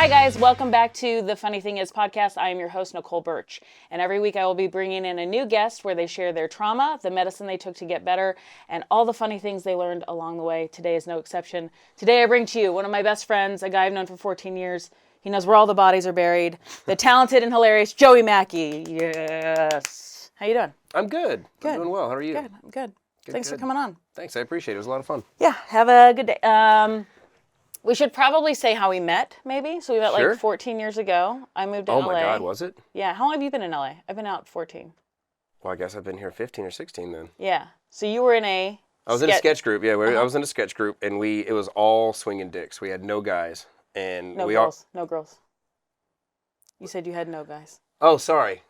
Hi guys, welcome back to the Funny Thing Is podcast. I am your host, Nicole Birch. And every week I will be bringing in a new guest where they share their trauma, the medicine they took to get better, and all the funny things they learned along the way. Today is no exception. Today I bring to you one of my best friends, a guy I've known for 14 years. He knows where all the bodies are buried. The talented and hilarious Joey Mackey. Yes. How you doing? I'm good. Good. I'm doing well. How are you? Good. I'm good. Thanks for coming on. Thanks. I appreciate it. It was a lot of fun. Yeah. Have a good day. We should probably say how we met, maybe. So we met like 14 years ago. I moved to LA. Oh my God, was it? Yeah. How long have you been in LA? I've been out 14. Well, I guess I've been here 15 or 16 then. Yeah. So you were in a... I was in a sketch group. Yeah, I was in a sketch group, and it was all swinging dicks. We had no guys, and no girls. No girls. You said you had no guys. Oh, sorry.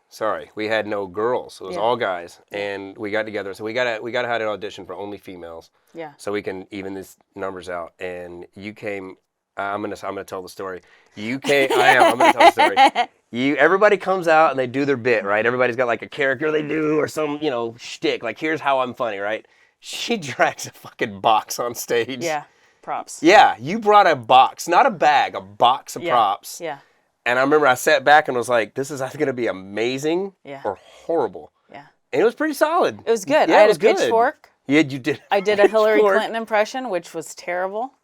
We had no girls. It was all guys, and we got together. So we got to have an audition for only females. Yeah. So we can even these numbers out. And you came. I'm gonna tell the story. You came. I'm gonna tell the story. Everybody comes out and they do their bit, right? Everybody's got like a character they do or some shtick. Like, here's how I'm funny, right? She drags a fucking box on stage. Yeah. Props. Yeah. You brought a box, not a bag, a box of props. Yeah. And I remember I sat back and was like, this is either going to be amazing or horrible. Yeah. And it was pretty solid. It was good. Yeah, I had a pitchfork. Yeah, you did. I did a Hillary Clinton impression, which was terrible.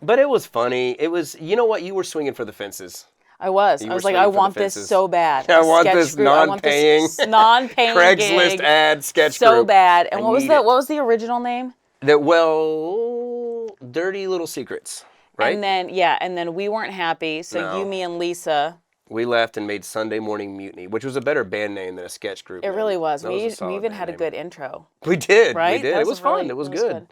But it was funny. It was, you know what? You were swinging for the fences. I was like, I want this so bad. I want this non-paying Craigslist gig ad sketch so group. Bad. And what was the original name? Dirty Little Secrets. Right? And then we weren't happy, so you, me, and Lisa... We left and made Sunday Morning Mutiny, which was a better band name than a sketch group. It really was. We even had a good intro. We did. Right? We did. It was fun. It was good.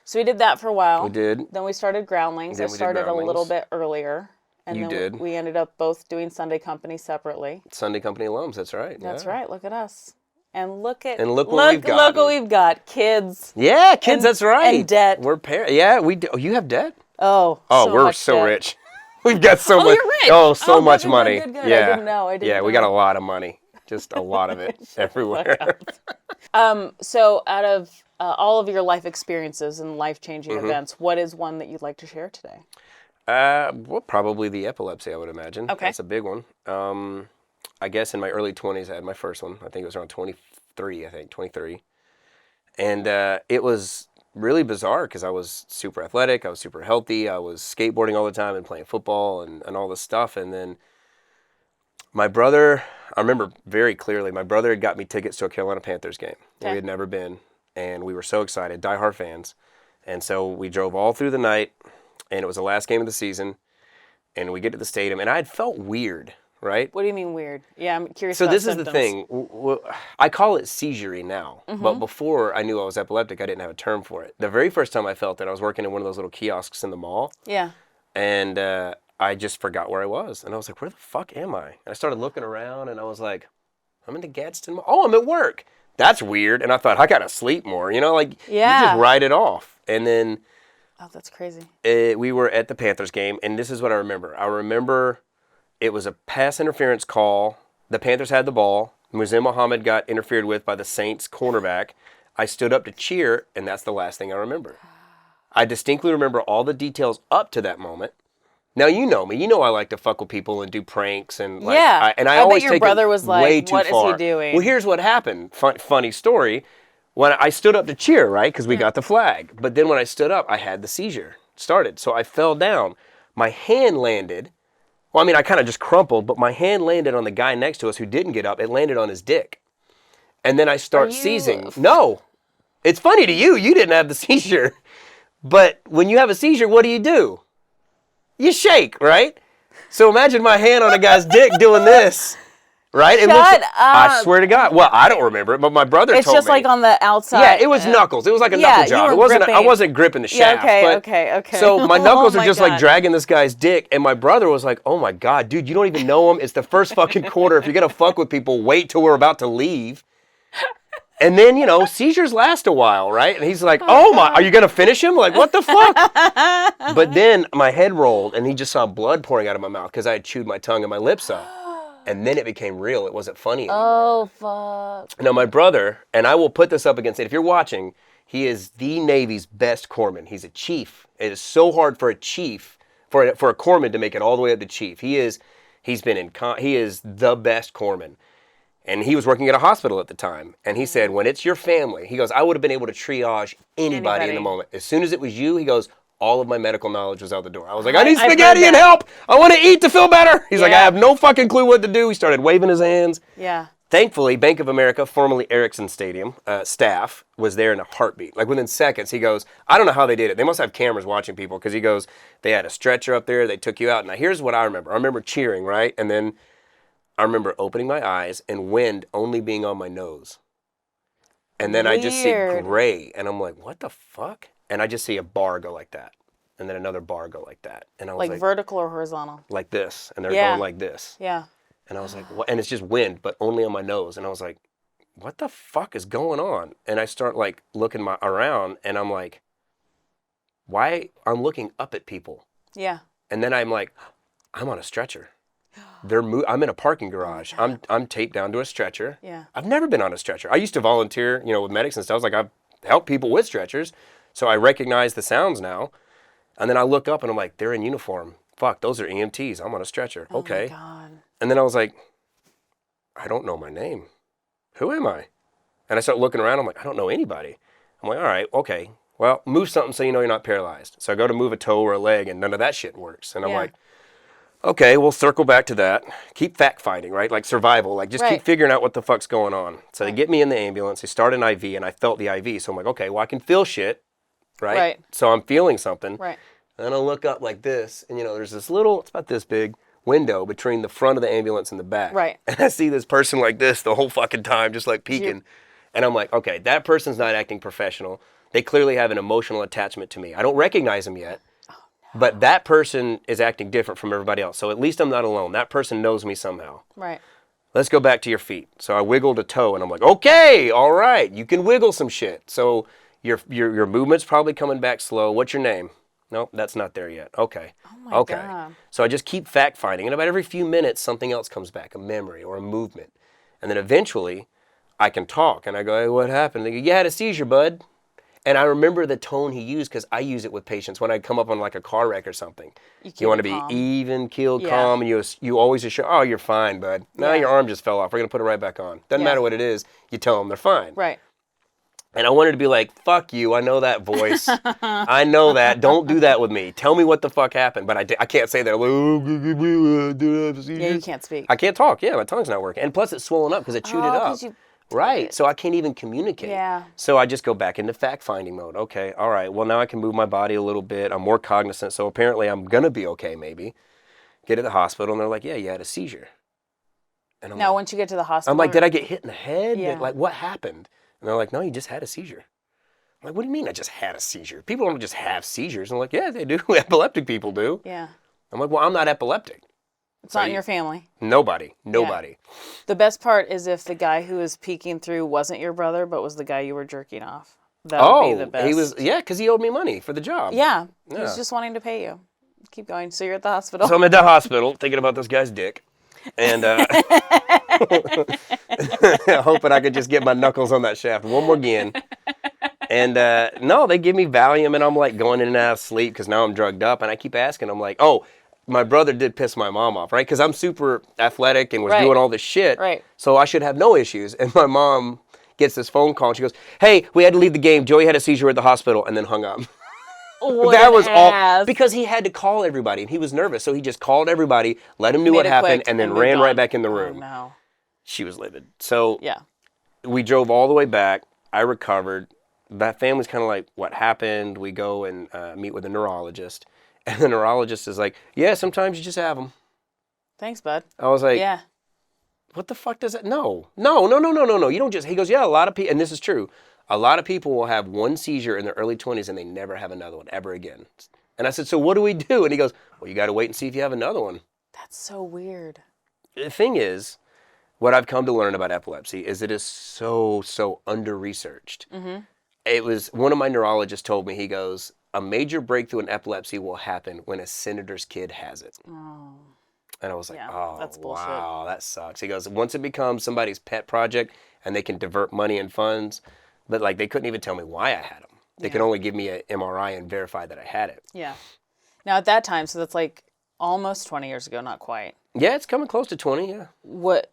So we did that for a while. We did. Then we started Groundlings. I started a little bit earlier. And then we ended up both doing Sunday Company separately. Sunday Company alums, that's right. That's right. Look at us. And look what we've got. Kids. Yeah, kids, that's right. And debt. We're parents. Yeah, we do. Oh, you have debt? Oh, we're so rich. We've got so much. You're rich. Oh, so much money. Good. Yeah. I didn't know. Yeah, we got a lot of money. Just a lot of it everywhere. So out of all of your life experiences and life-changing events, what is one that you'd like to share today? Well, probably the epilepsy, I would imagine. Okay. That's a big one. I guess in my early 20s, I had my first one. I think it was around 23. And it was really bizarre because I was super athletic. I was super healthy. I was skateboarding all the time and playing football and all this stuff. And then my brother, I remember very clearly, my brother had got me tickets to a Carolina Panthers game. Okay. We had never been. And we were so excited, diehard fans. And so we drove all through the night, and it was the last game of the season. And we get to the stadium, and I had felt weird, right? What do you mean weird? Yeah, I'm curious about symptoms. So this is the thing. I call it seizure now. But before I knew I was epileptic, I didn't have a term for it. The very first time I felt it, I was working in one of those little kiosks in the mall. Yeah. And I just forgot where I was. And I was like, where the fuck am I? And I started looking around, and I was like, I'm in the Gadsden Mall. Oh, I'm at work. That's weird. And I thought, I gotta sleep more. You just write it off. And then... Oh, that's crazy. We were at the Panthers game, and this is what I remember. I remember it was a pass interference call. The Panthers had the ball. Muzim Muhammad got interfered with by the Saints cornerback. I stood up to cheer, and that's the last thing I remember. I distinctly remember all the details up to that moment. Now, you know me. You know I like to fuck with people and do pranks. And I always bet your brother was like, way too what far. is he doing? Well, here's what happened. Funny story. When I stood up to cheer, right, because we got the flag. But then when I stood up, I had the seizure started. So I fell down. My hand landed. Well, I mean, I kind of just crumpled, but my hand landed on the guy next to us who didn't get up. It landed on his dick. And then I start seizing. No. It's funny to you. You didn't have the seizure. But when you have a seizure, what do? You shake, right? So imagine my hand on a guy's dick doing this. Right? Shut up. I swear to God. Well, I don't remember it, but my brother told me. It's just like on the outside. Yeah, it was knuckles. It was like a knuckle job. I wasn't gripping the shaft. Yeah, okay. So my knuckles are just like dragging this guy's dick, and my brother was like, oh my God, dude, you don't even know him. It's the first fucking quarter. If you're going to fuck with people, wait till we're about to leave. And then, seizures last a while, right? And he's like, oh my, are you going to finish him? Like, what the fuck? But then my head rolled, and he just saw blood pouring out of my mouth because I had chewed my tongue and my lips up. And then it became real. It wasn't funny anymore. Oh, fuck. Now, my brother, and I will put this up against it. If you're watching, he is the Navy's best corpsman. He's a chief. It is so hard for a chief for a corpsman to make it all the way up to chief. He is the best corpsman. And he was working at a hospital at the time. And he said, when it's your family, he goes, I would have been able to triage anybody in the moment. As soon as it was you, he goes, all of my medical knowledge was out the door. I was like, I need spaghetti and help. I want to eat to feel better. He's like, I have no fucking clue what to do. He started waving his hands. Yeah. Thankfully, Bank of America, formerly Ericsson Stadium, staff was there in a heartbeat. Like within seconds, he goes, I don't know how they did it. They must have cameras watching people because he goes, they had a stretcher up there. They took you out. Now, here's what I remember. I remember cheering, right? And then I remember opening my eyes and wind only being on my nose. And then I just see gray. And I'm like, what the fuck? And I just see a bar go like that. And then another bar go like that. And I was like vertical or horizontal? Like this. And they're going like this. Yeah. And I was like, what? And it's just wind, but only on my nose. And I was like, what the fuck is going on? And I start like looking around and I'm like, why? I'm looking up at people. Yeah. And then I'm like, I'm on a stretcher. I'm in a parking garage. I'm taped down to a stretcher. Yeah. I've never been on a stretcher. I used to volunteer, with medics and stuff. I was like, I've helped people with stretchers. So I recognize the sounds now. And then I look up and I'm like, they're in uniform. Fuck, those are EMTs. I'm on a stretcher. Okay. Oh my God. And then I was like, I don't know my name. Who am I? And I start looking around. I'm like, I don't know anybody. I'm like, all right, okay. Well, move something so you know you're not paralyzed. So I go to move a toe or a leg and none of that shit works. And I'm like, okay, we'll circle back to that. Keep fact finding, right? Like survival. Like just keep figuring out what the fuck's going on. So they get me in the ambulance. They start an IV and I felt the IV. So I'm like, okay, well, I can feel shit, right? So I'm feeling something. Right. And I look up like this and, there's this little, it's about this big window between the front of the ambulance and the back. Right. And I see this person like this the whole fucking time, just like peeking. And I'm like, okay, that person's not acting professional. They clearly have an emotional attachment to me. I don't recognize them yet. But that person is acting different from everybody else. So at least I'm not alone. That person knows me somehow. Right. Let's go back to your feet. So I wiggled a toe and I'm like, okay, all right, you can wiggle some shit. So your movement's probably coming back slow. What's your name? Nope, that's not there yet. Okay. Oh my God. So I just keep fact finding. And about every few minutes, something else comes back, a memory or a movement. And then eventually I can talk. And I go, hey, what happened? They go, you had a seizure, bud. And I remember the tone he used because I use it with patients when I come up on like a car wreck or something. You want to be even, keeled, calm, and you always assure, oh, you're fine, bud. Now your arm just fell off. We're going to put it right back on. Doesn't matter what it is. You tell them they're fine. Right. And I wanted to be like, fuck you. I know that voice. I know that. Don't do that with me. Tell me what the fuck happened. But I can't say that. Yeah, you can't speak. I can't talk. Yeah, my tongue's not working. And plus it's swollen up because it chewed it up. Right. So I can't even communicate. Yeah. So I just go back into fact-finding mode. Okay, all right. Well, now I can move my body a little bit. I'm more cognizant. So apparently I'm going to be okay maybe. Get to the hospital and they're like, yeah, you had a seizure. And I'm once you get to the hospital. I'm like, did I get hit in the head? Yeah. Like, what happened? And they're like, no, you just had a seizure. I'm like, what do you mean I just had a seizure? People don't just have seizures. And I'm like, yeah, they do. Epileptic people do. Yeah. I'm like, well, I'm not epileptic. It's not in your family. Nobody. Yeah. The best part is if the guy who was peeking through wasn't your brother, but was the guy you were jerking off. That would be the best. He was, because he owed me money for the job. Yeah. He was just wanting to pay you. Keep going. So you're at the hospital. So I'm at the hospital thinking about this guy's dick. And hoping I could just get my knuckles on that shaft one more again. And no, they give me Valium and I'm like going in and out of sleep because now I'm drugged up. And I keep asking, I'm like, oh, my brother did piss my mom off, right? Because I'm super athletic and was doing all this shit. Right. So I should have no issues. And my mom gets this phone call and she goes, hey, we had to leave the game. Joey had a seizure at the hospital, and then hung up. That was all because he had to call everybody and he was nervous. So he just called everybody, let him know what happened, and then ran right back in the room. Oh, no. She was livid. So we drove all the way back. I recovered. That family's kind of like, what happened? We go and meet with a neurologist. And the neurologist is like, yeah, sometimes you just have them. Thanks, bud. I was like, yeah. What the fuck does that? No. You don't just, he goes, yeah, a lot of people, and this is true. A lot of people will have one seizure in their early 20s and they never have another one ever again. And I said, so what do we do? And he goes, well, you got to wait and see if you have another one. That's so weird. The thing is, what I've come to learn about epilepsy is it is so under-researched. Mm-hmm. It was, one of my neurologists told me, he goes, a major breakthrough in epilepsy will happen when a senator's kid has it. Oh. And I was like, that's bullshit. Wow, that sucks. He goes, once it becomes somebody's pet project and they can divert money and funds, but like they couldn't even tell me why I had them. They could only give me an MRI and verify that I had it. Yeah. Now, at that time, so that's like almost 20 years ago, not quite. Yeah, it's coming close to 20, yeah. What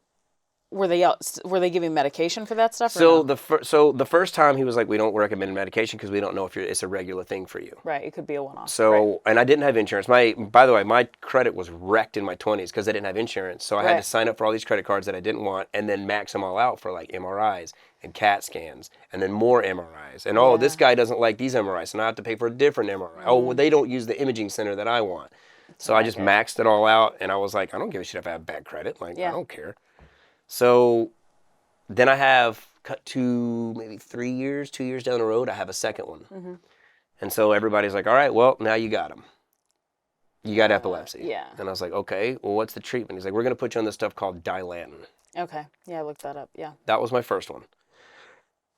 were they giving medication for that stuff? So or no? the first time he was like, we don't recommend medication because we don't know if it's a regular thing for you. Right, it could be a one-off. So, and I didn't have insurance. By the way, my credit was wrecked in my 20s because I didn't have insurance. So I had to sign up for all these credit cards that I didn't want and then max them all out for like MRIs and CAT scans and then more MRIs. And this guy doesn't like these MRIs, so now I have to pay for a different MRI. Oh, well, they don't use the imaging center that I want. So I just maxed it all out and I was like, I don't give a shit if I have bad credit. Like, I don't care. So then I have cut to maybe 2 years down the road, I have a second one. Mm-hmm. And so everybody's like, all right, well, now you got him. You got epilepsy. Yeah. And I was like, okay, well, what's the treatment? He's like, we're going to put you on this stuff called Dilantin. Okay. Yeah, I looked that up. Yeah. That was my first one.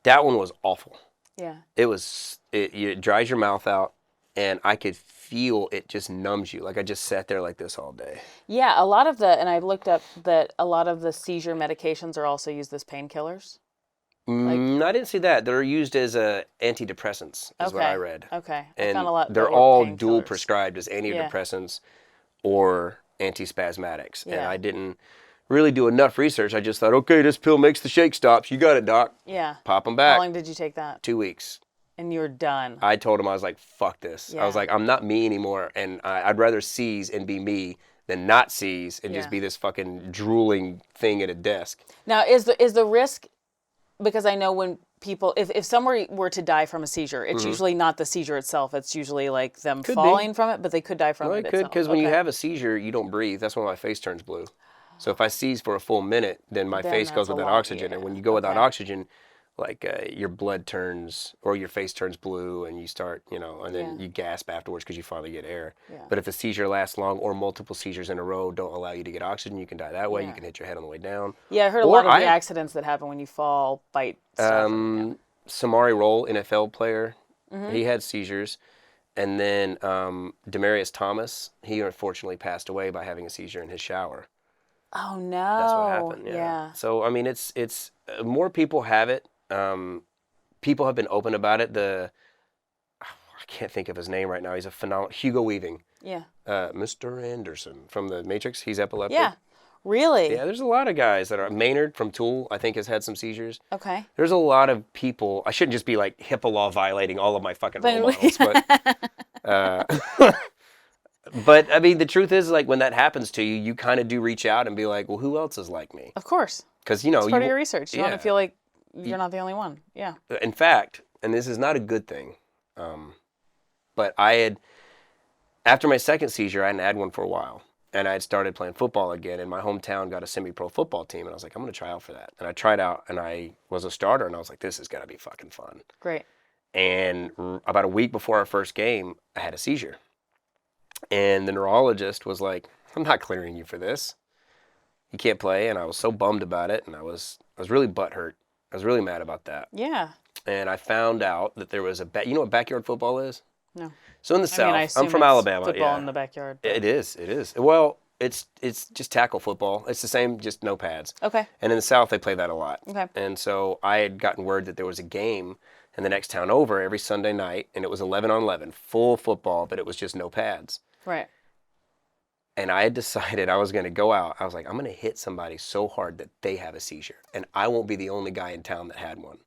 That one was awful. Yeah. It dries your mouth out, and I could feel it just numbs you. Like I just sat there like this all day. Yeah, and I looked up that a lot of the seizure medications are also used as painkillers. I didn't see that. They're used as antidepressants, is what I read. Okay. And I found a lot. they're all dual prescribed as antidepressants or antispasmatics. Yeah. And I didn't really do enough research. I just thought, okay, this pill makes the shake stops. You got it, doc. Yeah. Pop them back. How long did you take that? 2 weeks. And you were done. I told him, I was like, fuck this. Yeah. I was like, I'm not me anymore. And I'd rather seize and be me than not seize and just be this fucking drooling thing at a desk. Now, is the risk, because I know when people, if someone were to die from a seizure, it's usually not the seizure itself. It's usually like them falling from it, but they could die from it itself. It could, because when you have a seizure, you don't breathe. That's when my face turns blue. So if I seize for a full minute, then my face goes without oxygen. And when you go without oxygen, like your blood turns, or your face turns blue, and you start, and then you gasp afterwards because you finally get air. Yeah. But if a seizure lasts long, or multiple seizures in a row don't allow you to get oxygen, you can die that way. Yeah. You can hit your head on the way down. Yeah, I heard a lot of the accidents that happen when you fall, bite stuff. Samari Roll, NFL player, he had seizures. And then Demarius Thomas, he unfortunately passed away by having a seizure in his shower. Oh, no. That's what happened, yeah. So, I mean, it's more people have it. People have been open about it. I can't think of his name right now. He's a phenomenal Hugo Weaving. Yeah. Mr. Anderson from the Matrix. He's epileptic. Yeah. Really? Yeah. There's a lot of guys that are. Maynard from Tool, I think, has had some seizures. Okay. There's a lot of people. I shouldn't just be like HIPAA law violating all of my fucking role models, but. But I mean, the truth is, like, when that happens to you, you kind of do reach out and be like, well, who else is like me? Of course. Because it's part of your research. You want to feel like you're not the only one. Yeah. In fact, and this is not a good thing, but after my second seizure, I hadn't had one for a while, and I had started playing football again, and my hometown got a semi-pro football team, and I was like, I'm going to try out for that. And I tried out, and I was a starter, and I was like, this is going to be fucking fun. Great. And about a week before our first game, I had a seizure. And the neurologist was like, I'm not clearing you for this. You can't play. And I was so bummed about it, and I was really butthurt. I was really mad about that. Yeah. And I found out that there was you know what backyard football is? No. So in the South, I'm from Alabama. Football in the backyard. But... It is. Well, it's just tackle football. It's the same, just no pads. Okay. And in the South, they play that a lot. Okay. And so I had gotten word that there was a game in the next town over every Sunday night, and it was 11 on 11, full football, but it was just no pads. Right. And I had decided I was going to go out. I was like, I'm going to hit somebody so hard that they have a seizure. And I won't be the only guy in town that had one.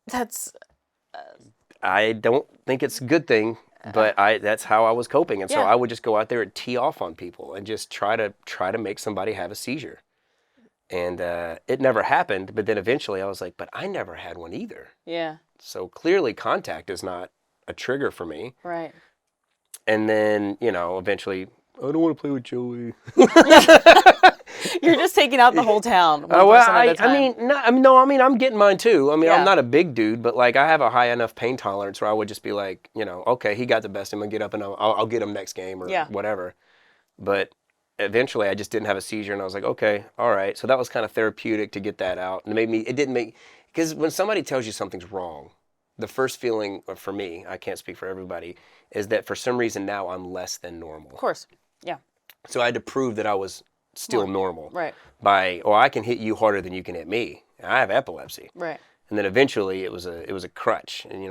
That's... I don't think it's a good thing, but that's how I was coping. And so I would just go out there and tee off on people and just try to make somebody have a seizure. And it never happened. But then eventually I was like, but I never had one either. Yeah. So clearly contact is not a trigger for me. Right. And then, eventually, I don't want to play with Joey. You're just taking out the whole town. I'm getting mine too. I mean, I'm not a big dude, but like I have a high enough pain tolerance where I would just be like, okay, he got the best. I'm gonna get up and I'll get him next game or whatever. But eventually, I just didn't have a seizure, and I was like, okay, all right. So that was kind of therapeutic to get that out, and because when somebody tells you something's wrong, the first feeling for me, I can't speak for everybody, is that for some reason now I'm less than normal. Of course, yeah. So I had to prove that I was still normal. Right. I can hit you harder than you can hit me. I have epilepsy. Right. And then eventually it was a crutch, and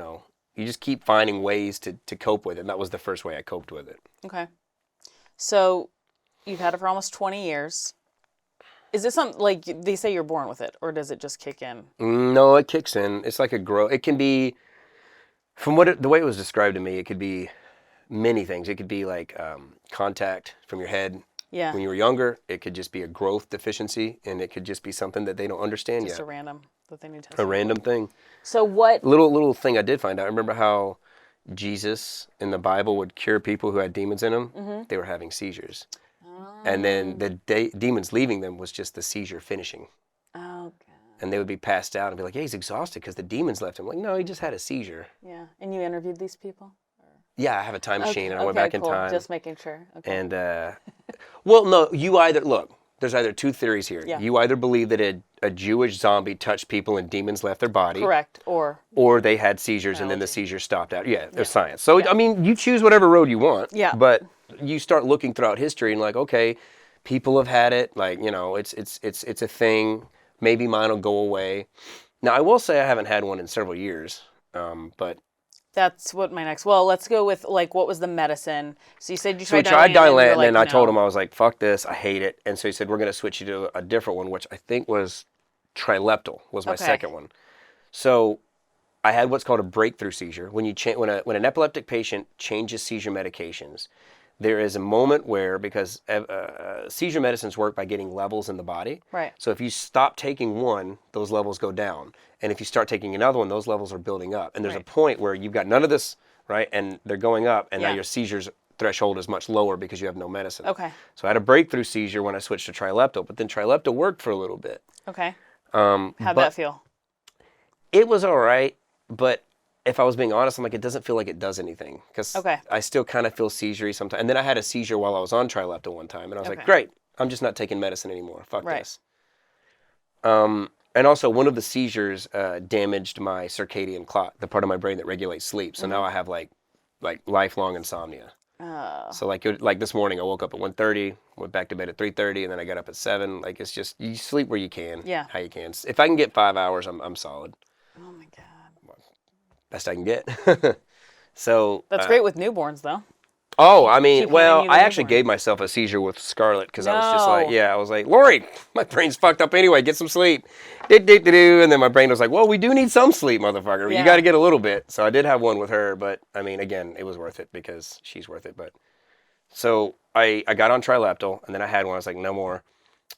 you just keep finding ways to cope with it. And that was the first way I coped with it. Okay. So you've had it for almost 20 years. Is this something, like, they say you're born with it, or does it just kick in? No, it kicks in. It's like a growth. It can be, from the way it was described to me, it could be many things. It could be like contact from your head when you were younger. It could just be a growth deficiency, and it could just be something that they don't understand yet. Just a random that they need to test. A random thing. So what? Little thing I did find out. I remember how Jesus in the Bible would cure people who had demons in them. They were having seizures. And then the demons leaving them was just the seizure finishing. Oh, God. And they would be passed out and be like, yeah, he's exhausted because the demons left him. Like, no, he just had a seizure. Yeah. And you interviewed these people? Yeah, I have a time machine, and I went back in time. Just making sure. Okay. And, well, no, there's either two theories here. Yeah. You either believe that a Jewish zombie touched people and demons left their body. Correct. Or they had seizures and then the seizures stopped out. Yeah, there's science. So, I mean, you choose whatever road you want. Yeah. But you start looking throughout history and like, okay, people have had it. Like, it's a thing. Maybe mine will go away. Now, I will say I haven't had one in several years, but... That's what my next... Well, let's go with, like, what was the medicine? So you said you tried Dilantin. So we tried Dilantin, like, and I told him, I was like, fuck this, I hate it. And so he said, we're going to switch you to a different one, which I think was Trileptal, was my second one. So I had what's called a breakthrough seizure. When an epileptic patient changes seizure medications, there is a moment where, because seizure medicines work by getting levels in the body. Right. So if you stop taking one, those levels go down. And if you start taking another one, those levels are building up. And there's a point where you've got none of this, right? And they're going up, and now your seizures threshold is much lower because you have no medicine. Okay. So I had a breakthrough seizure when I switched to Trileptal, but then Trileptal worked for a little bit. Okay. How'd that feel? It was all right, but if I was being honest, I'm like, it doesn't feel like it does anything. Because I still kind of feel seizure-y sometimes. And then I had a seizure while I was on Trileptal one time, and I was like, great, I'm just not taking medicine anymore. Fuck this. And also, one of the seizures damaged my circadian clock, the part of my brain that regulates sleep. So now I have like lifelong insomnia. Oh. So like this morning, I woke up at 1:30, went back to bed at 3:30, and then I got up at 7. Like, it's just, you sleep where you can, how you can. If I can get 5 hours, I'm solid. Oh my God. Best I can get. So that's great with newborns, though. Oh, I mean, well, I actually gave myself a seizure with Scarlet because I was just like, I was like, Lori, my brain's fucked up anyway. Get some sleep. And then my brain was like, well, we do need some sleep, motherfucker. You got to get a little bit. So I did have one with her, but I mean, again, it was worth it because she's worth it. But so I got on Trileptal, and then I had one. I was like, no more.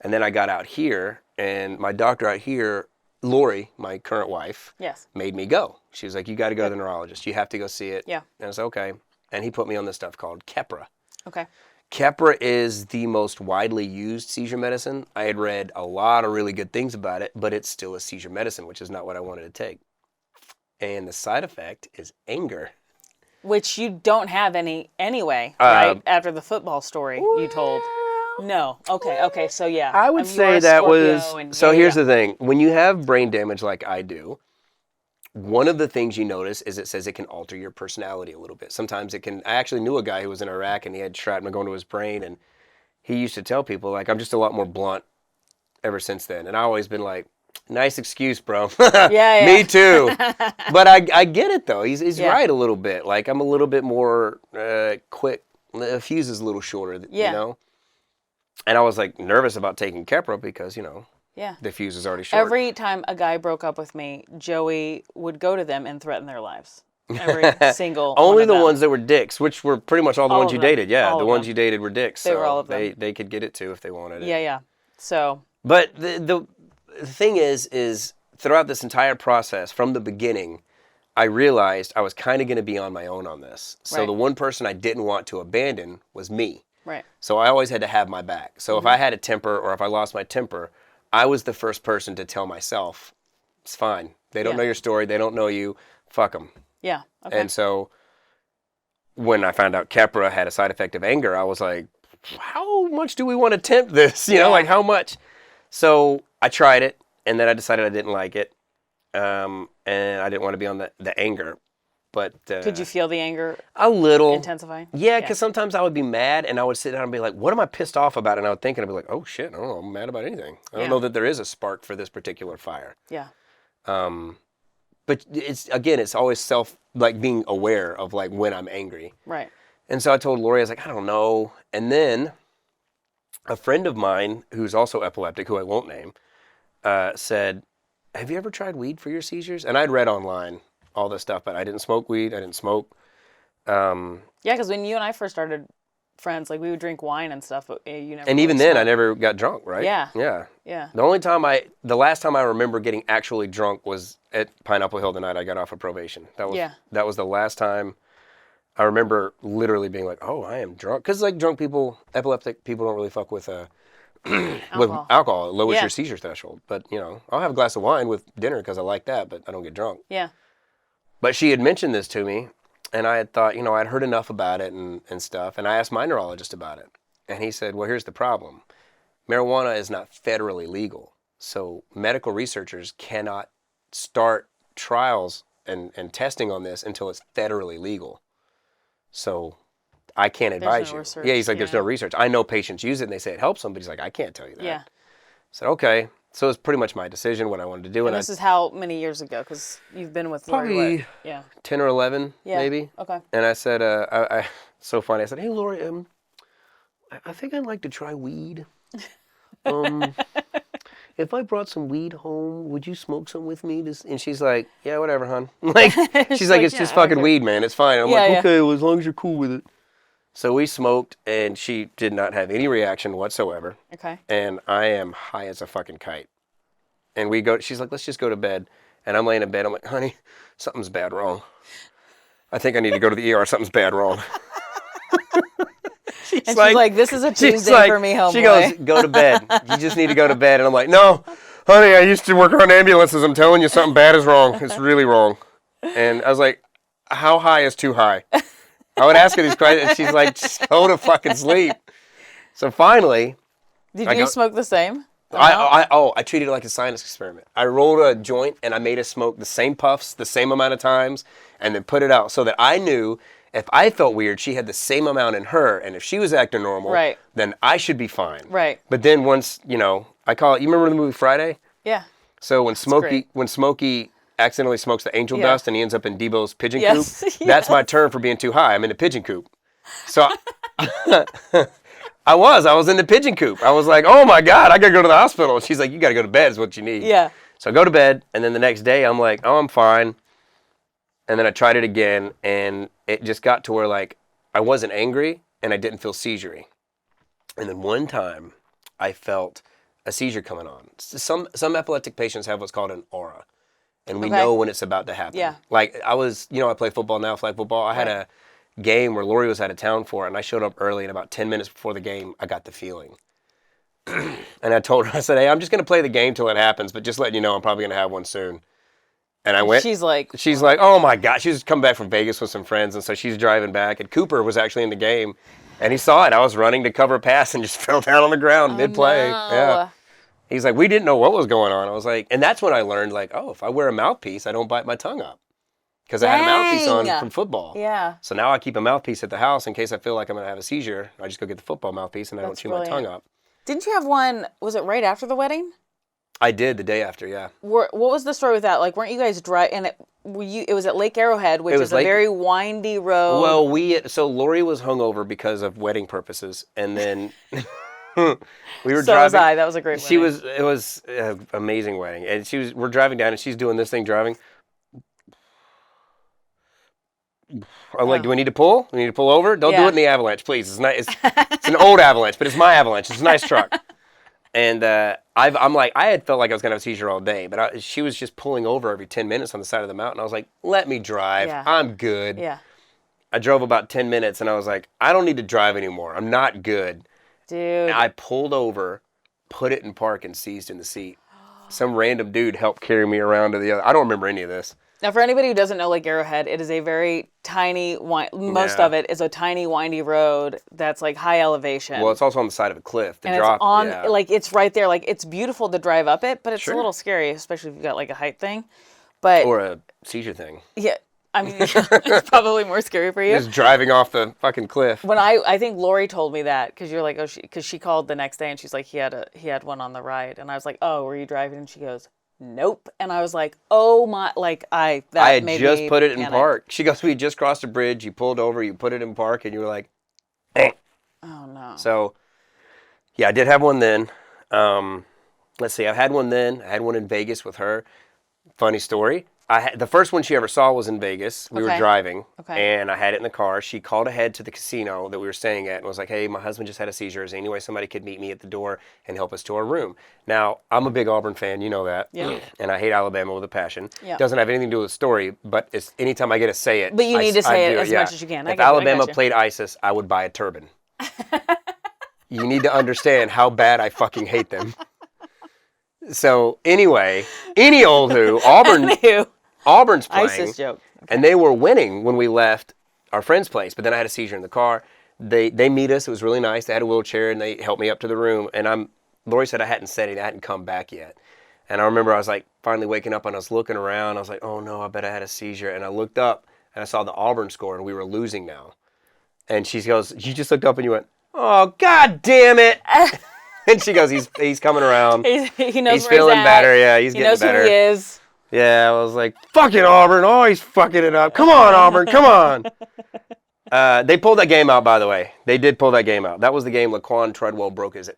And then I got out here, and my doctor out here, Lori, my current wife, made me go. She was like, you got to go to the neurologist. You have to go see it. Yeah. And I was like, okay. And he put me on this stuff called Keppra. Okay. Keppra is the most widely used seizure medicine. I had read a lot of really good things about it, but it's still a seizure medicine, which is not what I wanted to take. And the side effect is anger. Which you don't have any anyway, right? After the football story you told. No. Okay. So yeah. I would say that was... So here's the thing. When you have brain damage like I do, one of the things you notice is it says it can alter your personality a little bit. Sometimes it can... I actually knew a guy who was in Iraq and he had shrapnel going to his brain, and he used to tell people, like, I'm just a lot more blunt ever since then. And I always been like, nice excuse, bro. Yeah. Me too. But I get it, though. He's right a little bit. Like, I'm a little bit more quick. The fuse is a little shorter, you know? And I was, like, nervous about taking Keppra because, the fuse is already short. Every time a guy broke up with me, Joey would go to them and threaten their lives. Every single Only the ones that were dicks, which were pretty much all the ones you dated. Yeah, the ones you dated were dicks. They were all of them. They could get it, too, if they wanted it. Yeah. So. But the thing is throughout this entire process, from the beginning, I realized I was kind of going to be on my own on this. So the one person I didn't want to abandon was me. Right. So I always had to have my back. So if I had a temper or if I lost my temper, I was the first person to tell myself, it's fine. They don't know your story. They don't know you. Fuck them. Yeah. Okay. And so when I found out Keppra had a side effect of anger, I was like, how much do we want to tempt this? You know, like how much? So I tried it, and then I decided I didn't like it, and I didn't want to be on the anger. But could you feel the anger a little intensifying? Yeah, because sometimes I would be mad, and I would sit down and be like, what am I pissed off about? And I would think, and I'd be like, oh, shit, I don't know, I'm mad about anything. I don't know that there is a spark for this particular fire. Yeah. but it's always being aware of like when I'm angry. Right. And so I told Lori, I was like, I don't know. And then a friend of mine who's also epileptic, who I won't name, said, have you ever tried weed for your seizures? And I'd read online all this stuff, but I didn't smoke weed. I didn't smoke. Yeah, because when you and I first started friends, like we would drink wine and stuff, but you never. And even then, I never got drunk, right? Yeah. Yeah. The last time I remember getting actually drunk was at Pineapple Hill the night I got off of probation. That was the last time I remember literally being like, oh, I am drunk. Because like drunk people, epileptic people don't really fuck with with alcohol. It lowers your seizure threshold. But, you know, I'll have a glass of wine with dinner because I like that, but I don't get drunk. Yeah. But she had mentioned this to me, and I had thought, you know, I'd heard enough about it and stuff, and I asked my neurologist about it. And he said, well, here's the problem. Marijuana is not federally legal. So medical researchers cannot start trials and testing on this until it's federally legal. So I can't advise you. Research, yeah, he's like, there's no research. I know patients use it and they say it helps them, but he's like, I can't tell you that. Yeah. I said, okay. So it's pretty much my decision, what I wanted to do. And this is how many years ago? Because you've been with Lori, probably 10 or 11, maybe. Okay. And I said, so funny. I said, hey, Lori, I think I'd like to try weed. If I brought some weed home, would you smoke some with me? And she's like, yeah, whatever, hon. Like, she's like, it's just fucking weed, man. It's fine. I'm like, okay, well, as long as you're cool with it. So we smoked, and she did not have any reaction whatsoever. Okay. And I am high as a fucking kite. And she's like, let's just go to bed. And I'm laying in bed. I'm like, honey, something's bad wrong. I think I need to go to the ER. Something's bad wrong. She's like, this is a Tuesday for me, homeboy. She goes, go to bed. You just need to go to bed. And I'm like, no, honey, I used to work on ambulances. I'm telling you, something bad is wrong. It's really wrong. And I was like, how high is too high? I would ask her these questions, and she's like, just go to fucking sleep. So finally. Did you smoke the same? I treated it like a science experiment. I rolled a joint, and I made her smoke the same puffs, the same amount of times, and then put it out so that I knew if I felt weird, she had the same amount in her, and if she was acting normal, then I should be fine. Right. But then once, I call it, you remember the movie Friday? Yeah. So when Smokey accidentally smokes the angel dust and he ends up in Debo's pigeon coop, that's my term for being too high. I'm in the pigeon coop. So I was in the pigeon coop. I was like, oh my God, I got to go to the hospital. And she's like, you got to go to bed is what you need. Yeah. So I go to bed, and then the next day I'm like, oh, I'm fine. And then I tried it again, and it just got to where, like, I wasn't angry, and I didn't feel seizure-y. And then one time, I felt a seizure coming on. Some epileptic patients have what's called an aura, and we know when it's about to happen. Yeah. Like, I play football now, flag football. I had a game where Lori was out of town for it, and I showed up early, and about 10 minutes before the game, I got the feeling. And I told her, I said, hey, I'm just going to play the game till it happens, but just letting you know I'm probably going to have one soon. And I went. She's like, oh my God. She was coming back from Vegas with some friends, and so she's driving back. And Cooper was actually in the game, and he saw it. I was running to cover a pass and just fell down on the ground mid-play. No. Yeah. He's like, we didn't know what was going on. I was like, and that's when I learned, like, oh, if I wear a mouthpiece, I don't bite my tongue up. Because I had a mouthpiece on from football. Yeah. So now I keep a mouthpiece at the house in case I feel like I'm going to have a seizure. I just go get the football mouthpiece, and I don't chew my tongue up. Didn't you have one, was it right after the wedding? I did the day after, yeah. What was the story with that? Like, weren't you guys driving? And it was at Lake Arrowhead, which is a very windy road. Well, so Lori was hungover because of wedding purposes, and then we were driving. So was I. That was a great wedding. It was an amazing wedding, and we're driving down, and she's doing this thing driving. I'm like, do we need to pull? We need to pull over? Don't do it in the Avalanche, please. It's nice. It's an old Avalanche, but it's my Avalanche. It's a nice truck. And I'm like, I had felt like I was going to have a seizure all day, but she was just pulling over every 10 minutes on the side of the mountain. I was like, let me drive. Yeah. I'm good. Yeah. I drove about 10 minutes, and I was like, I don't need to drive anymore. I'm not good. Dude. And I pulled over, put it in park, and seized in the seat. Some random dude helped carry me around to the other. I don't remember any of this. Now, for anybody who doesn't know Lake Arrowhead, it is a very tiny, most of it is a tiny, windy road that's like high elevation. Well, it's also on the side of a cliff. It's right there. Like, it's beautiful to drive up it, but it's a little scary, especially if you've got like a height thing. Or a seizure thing. Yeah. I mean, it's probably more scary for you. Just driving off the fucking cliff. When I think Lori told me that, because you're like, because she called the next day and she's like, he had one on the ride. And I was like, oh, were you driving? And she goes, nope. And I was like, oh my, like I had just put it in park. She goes, we just crossed a bridge. You pulled over, you put it in park, and you were like, eh. Oh no. So, yeah, I did have one then. Let's see, I've had one then. I had one in Vegas with her. Funny story. The first one she ever saw was in Vegas. We were driving, and I had it in the car. She called ahead to the casino that we were staying at and was like, hey, my husband just had a seizure. Is there any way somebody could meet me at the door and help us to our room? Now, I'm a big Auburn fan. You know that. Yeah. And I hate Alabama with a passion. Yeah. Doesn't have anything to do with the story, but it's anytime I get to say it. But you need to say it as much as you can. If Alabama played ISIS, I would buy a turban. You need to understand how bad I fucking hate them. So, anyway, any old who, Auburn's playing, ISIS joke. Okay. And they were winning when we left our friend's place. But then I had a seizure in the car. They meet us. It was really nice. They had a wheelchair, and they helped me up to the room. And Lori said I hadn't said it. I hadn't come back yet. And I remember I was like finally waking up, and I was looking around. I was like, oh, no, I bet I had a seizure. And I looked up, and I saw the Auburn score, and we were losing now. And she goes, you just looked up, and you went, oh, God damn it. And she goes, he's coming around. He knows he's feeling better. Yeah, he's getting better. He knows who he is. Yeah, I was like, fucking Auburn. Oh, he's fucking it up. Come on, Auburn. Come on. They pulled that game out, by the way. They did pull that game out. That was the game Laquan Treadwell broke his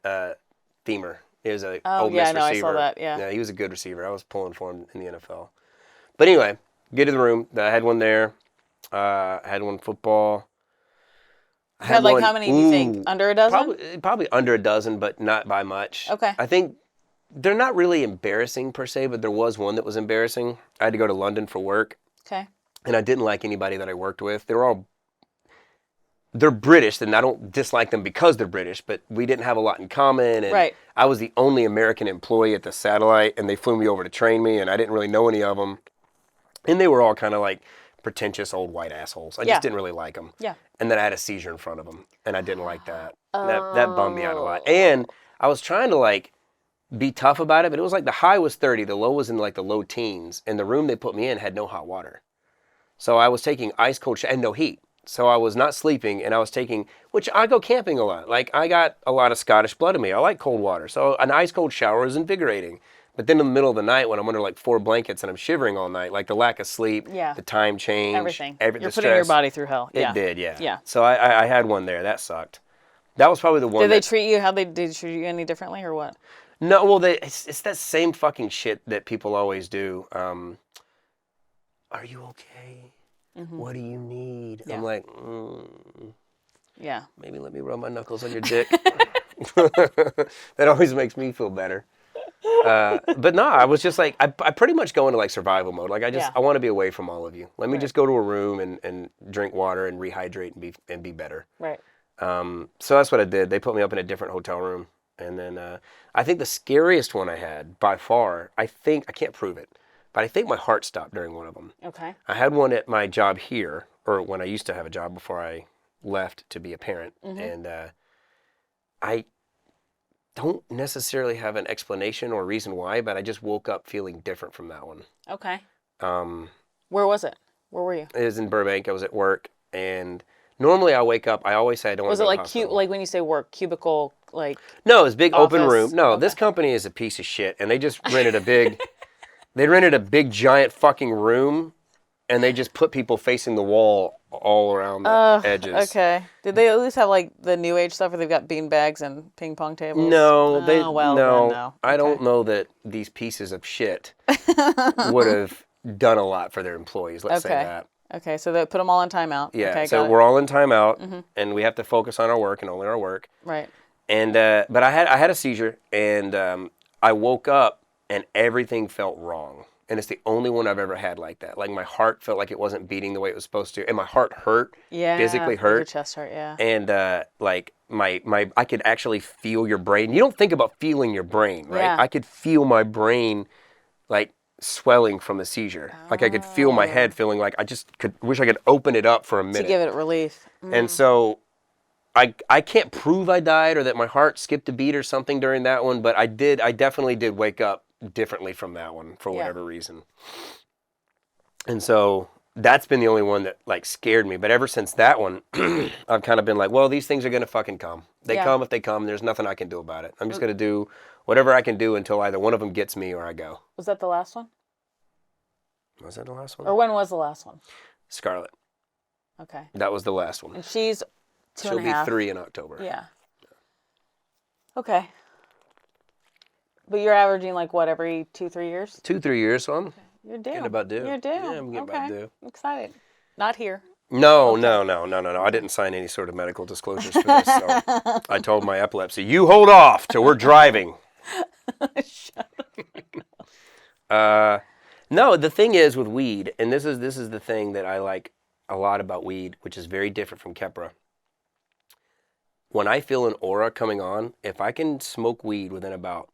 femur. He was a Ole Miss receiver. I saw that, yeah. He was a good receiver. I was pulling for him in the NFL. But anyway, get to the room. I had one there. I had one football. I had like how many do you think? Under a dozen? Probably under a dozen, but not by much. Okay. I think they're not really embarrassing per se, but there was one that was embarrassing. I had to go to London for work. Okay. And I didn't like anybody that I worked with. They're British, and I don't dislike them because they're British, but we didn't have a lot in common. And I was the only American employee at the satellite, and they flew me over to train me, and I didn't really know any of them. And they were all kind of like pretentious old white assholes. I just didn't really like them. Yeah. And then I had a seizure in front of them, and I didn't like that. That bummed me out a lot. And I was trying to like be tough about it, but it was like the high was 30, the low was in like the low teens, and the room they put me in had no hot water. So I was taking ice cold and no heat. So I was not sleeping, and I was taking, which I go camping a lot. Like I got a lot of Scottish blood in me. I like cold water. So an ice cold shower is invigorating. But then in the middle of the night when I'm under like 4 blankets and I'm shivering all night, like the lack of sleep, the time change, everything. You're putting your body through hell. It did, yeah. So I had one there. That sucked. That was probably the one. Did they treat you? Did they treat you any differently or what? No, well, it's that same fucking shit that people always do. Are you okay? Mm-hmm. What do you need? Yeah. I'm like, yeah. Maybe let me rub my knuckles on your dick. That always makes me feel better. But no, I was just like, I pretty much go into like survival mode. Like I want to be away from all of you. Let me just go to a room and drink water and rehydrate and be better. Right. So that's what I did. They put me up in a different hotel room. And then I think the scariest one I had by far, I can't prove it, but I think my heart stopped during one of them. Okay. I had one at my job here, or when I used to have a job before I left to be a parent. Mm-hmm. And I don't necessarily have an explanation or reason why, but I just woke up feeling different from that one. Okay. Where was it? Where were you? It was in Burbank. I was at work, and normally I wake up, I always say I don't want to go to the hospital. Was it like when you say work, cubicle, like No, it's big office? Open room. No, this company is a piece of shit, and they just rented a big giant fucking room, and they just put people facing the wall all around the edges. Okay. Did they at least have like the new age stuff where they've got bean bags and ping pong tables? No, no. I don't know that these pieces of shit would have done a lot for their employees. Let's say that. Okay, so they put them all in timeout. Yeah, okay, so we're all in timeout, and we have to focus on our work and only our work. Right. And but I had a seizure, and I woke up and everything felt wrong. And it's the only one I've ever had like that. Like my heart felt like it wasn't beating the way it was supposed to, and my heart hurt. Yeah. Physically hurt. Your chest hurt. Yeah. And like my I could actually feel your brain. You don't think about feeling your brain, right? Yeah. I could feel my brain, like swelling from the seizure. Like I could feel my head feeling like I wish I could open it up for a minute to give it relief. And so I can't prove I died or that my heart skipped a beat or something during that one, but I definitely did wake up differently from that one for whatever reason. And so that's been the only one that like scared me. But ever since that one, I've kind of been like, well, these things are going to fucking come. They come if they come. There's nothing I can do about it. I'm just going to do whatever I can do until either one of them gets me or I go. Was that the last one? Was that the last one? Or when was the last one? Scarlett. Okay. That was the last one. And she's 2.5. She'll be 3 in October. Yeah. Okay. But you're averaging like what, every 2-3 years? 2-3 years, so I'm You're due. getting about due. You're due. Yeah, I'm getting about due. I'm excited. Not here. No. I didn't sign any sort of medical disclosures for this. So I told my epilepsy, you hold off till we're driving. Shut up. No, the thing is with weed, and this is the thing that I like a lot about weed, which is very different from Keppra. When I feel an aura coming on, if I can smoke weed within about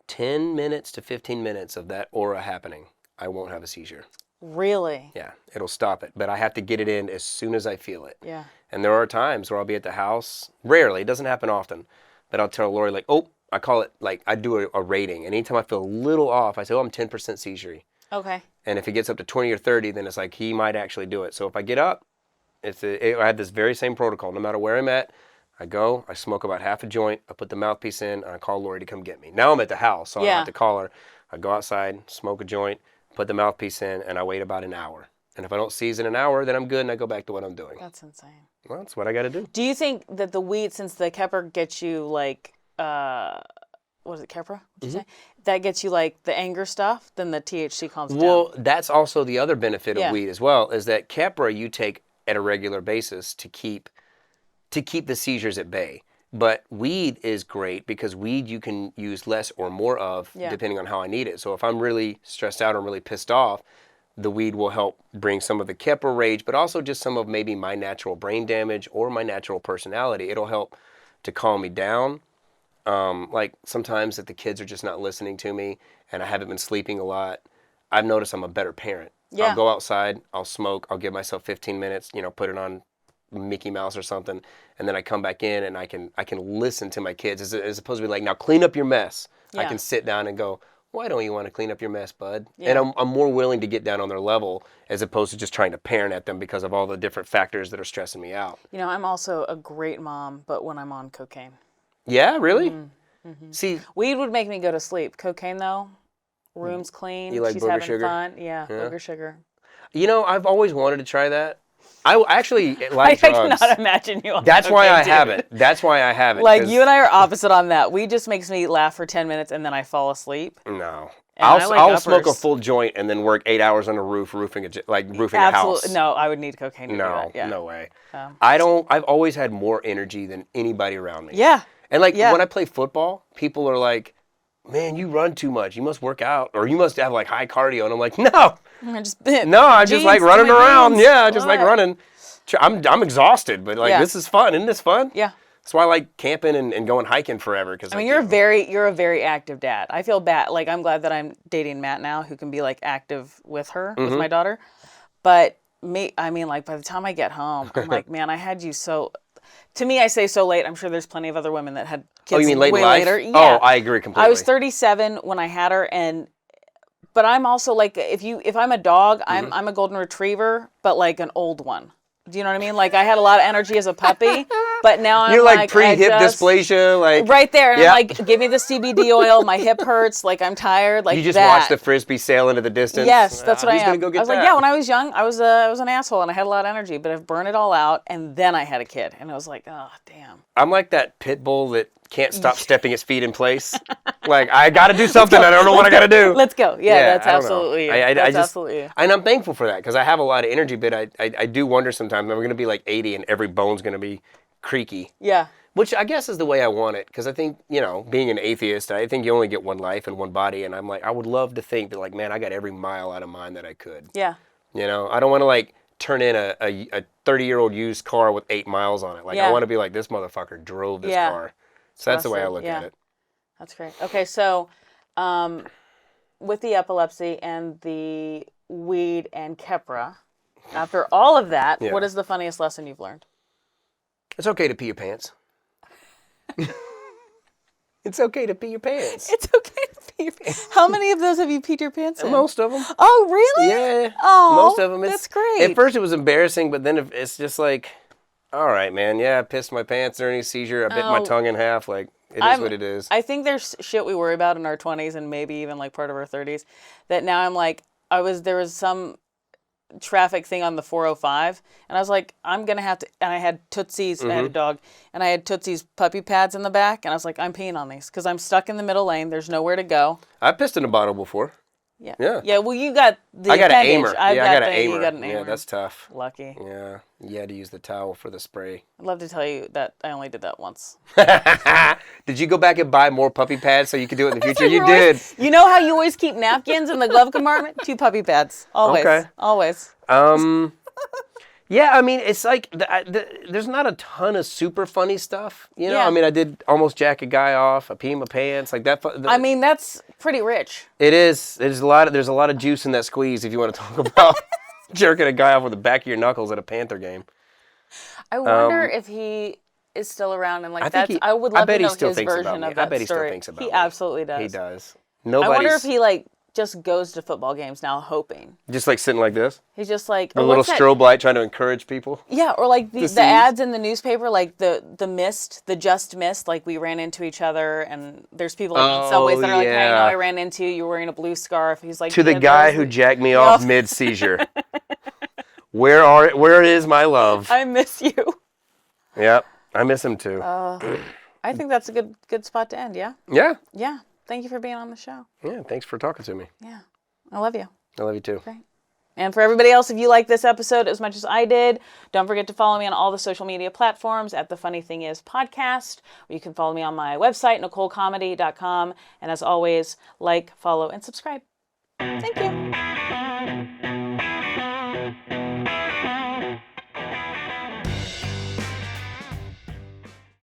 10 minutes to 15 minutes of that aura happening, I won't have a seizure. Really? Yeah, it'll stop it. But I have to get it in as soon as I feel it. Yeah. And there are times where I'll be at the house, rarely, it doesn't happen often, but I'll tell Lori, like, oh, I call it, like, I do a rating. And anytime I feel a little off, I say, oh, I'm 10% seizure. Okay. And if it gets up to 20 or 30, then it's like, he might actually do it. So if I get up, I have this very same protocol. No matter where I'm at, I go, I smoke about half a joint, I put the mouthpiece in, and I call Lori to come get me. Now I'm at the house, so I don't have to call her. I go outside, smoke a joint, put the mouthpiece in, and I wait about an hour. And if I don't seize in an hour, then I'm good, and I go back to what I'm doing. That's insane. Well, that's what I got to do. Do you think that the weed, since the Keppra gets you like, what is it, Keppra? What'd you say? That gets you like the anger stuff, then the THC calms down. Well, that's also the other benefit of weed as well, is that Keppra you take at a regular basis to keep the seizures at bay. But weed is great because weed you can use less or more of depending on how I need it. So if I'm really stressed out or I'm really pissed off, the weed will help bring some of the Keppra rage, but also just some of maybe my natural brain damage or my natural personality. It'll help to calm me down. Like sometimes if the kids are just not listening to me and I haven't been sleeping a lot, I've noticed I'm a better parent. Yeah. I'll go outside, I'll smoke, I'll give myself 15 minutes, put it on Mickey Mouse or something, and then I come back in and I can listen to my kids as opposed to be like, now clean up your mess. Yeah. I can sit down and go, why don't you want to clean up your mess, bud? Yeah. And I'm more willing to get down on their level as opposed to just trying to parent at them because of all the different factors that are stressing me out. I'm also a great mom, but when I'm on cocaine. Yeah, really? Mm-hmm. See, weed would make me go to sleep. Cocaine, though, room's clean. You like she's booger having sugar? Fun. Yeah, booger sugar. I've always wanted to try that. I actually like drugs. I cannot imagine you on That's why I too. haven't. That's why I haven't. Like, you and I are opposite on that. Weed just makes me laugh for 10 minutes and then I fall asleep. No. I'll smoke a full joint and then work 8 hours on a roof, roofing a house. No, I would need cocaine to do that. Yeah. No way. I've always had more energy than anybody around me. Yeah. And when I play football, people are like, man, you run too much. You must work out, or you must have like high cardio. And I'm like, no. I'm just like running around. Yeah, I just like running. I'm exhausted, but this is fun. Isn't this fun? Yeah. That's why I like camping and going hiking forever. Cause you're a very active dad. I feel bad. Like, I'm glad that I'm dating Matt now, who can be like active with her, with my daughter. But by the time I get home, I'm like, man, I had you so. To me, I say so late. I'm sure there's plenty of other women that had kids you mean late way in life? Later. Yeah. Oh, I agree completely. I was 37 when I had her, but I'm also like, if I'm a dog, I'm a golden retriever, but like an old one. Do you know what I mean? Like, I had a lot of energy as a puppy, but now You're like pre-hip dysplasia, like right there. And I'm like, give me the CBD oil. My hip hurts. Like, I'm tired. Like, you just watch the frisbee sail into the distance. Yes, that's what I am. Go get I was like, yeah. When I was young, I was an asshole and I had a lot of energy, but I've burned it all out. And then I had a kid, and I was like, oh damn. I'm like that pit bull that can't stop stepping its feet in place. Like, I got to do something. I don't know what I got to do. Let's go. Yeah, that's absolutely it. That's absolutely it. And I'm thankful for that because I have a lot of energy, but I do wonder sometimes, I'm going to be like 80 and every bone's going to be creaky. Yeah. Which I guess is the way I want it because I think, being an atheist, I think you only get one life and one body. And I'm like, I would love to think that, like, man, I got every mile out of mine that I could. Yeah. I don't want to, like, turn in a 30-year-old used car with 8 miles on it. Like, I want to be like, this motherfucker drove this car. So that's the way I look at it. That's great. Okay, so with the epilepsy and the weed and Keppra, after all of that, what is the funniest lesson you've learned? It's okay to pee your pants. It's okay to pee your pants. It's okay to pee your pants. How many of those have you peed your pants in? Most of them. Oh, really? Yeah. Oh, most of them. That's great. At first it was embarrassing, but then it's just like, all right, man. Yeah, I pissed my pants during a seizure. I bit my tongue in half. Like, it is what it is. I think there's shit we worry about in our 20s and maybe even like part of our 30s that now I'm like, there was some traffic thing on the 405 and I was like, I'm going to have to, and I had Tootsie's, I had a dog, and I had Tootsie's puppy pads in the back, and I was like, I'm peeing on these because I'm stuck in the middle lane. There's nowhere to go. I pissed in a bottle before. Yeah. Yeah, well, you got the I got appendage. an aimer. I got an aimer. You got an aimer. Yeah, that's tough. Lucky. Yeah. You had to use the towel for the spray. I'd love to tell you that I only did that once. Did you go back and buy more puppy pads so you could do it in the future? You did. You know how you always keep napkins in the glove compartment? 2 puppy pads. Always. Okay. Always. Yeah, I mean, it's like, there's not a ton of super funny stuff. You know, I mean, I did almost jack a guy off, I peed my pants, like that. I mean, that's pretty rich. It is. There's a lot of juice in that squeeze if you want to talk about jerking a guy off with the back of your knuckles at a Panther game. I wonder if he is still around and like that's. I would love to know his version of that story. I bet he still thinks about me. He absolutely does. He does. I wonder if he like just goes to football games now hoping. Just like sitting like this? He's just like... A little strobe light trying to encourage people? Yeah, or like the ads in the newspaper, like the just missed, like we ran into each other, and there's people like in subways that are like, hey, I know I ran into you, you're wearing a blue scarf. He's like... To the guy who jacked me off mid-seizure. Where is my love? I miss you. Yep, I miss him too. I think that's a good spot to end, yeah? Yeah. Yeah. Thank you for being on the show. Yeah, thanks for talking to me. Yeah. I love you. I love you too. Great. And for everybody else, if you like this episode as much as I did, don't forget to follow me on all the social media platforms at The Funny Thing Is Podcast. Or you can follow me on my website, NicoleComedy.com. And as always, like, follow, and subscribe. Thank you.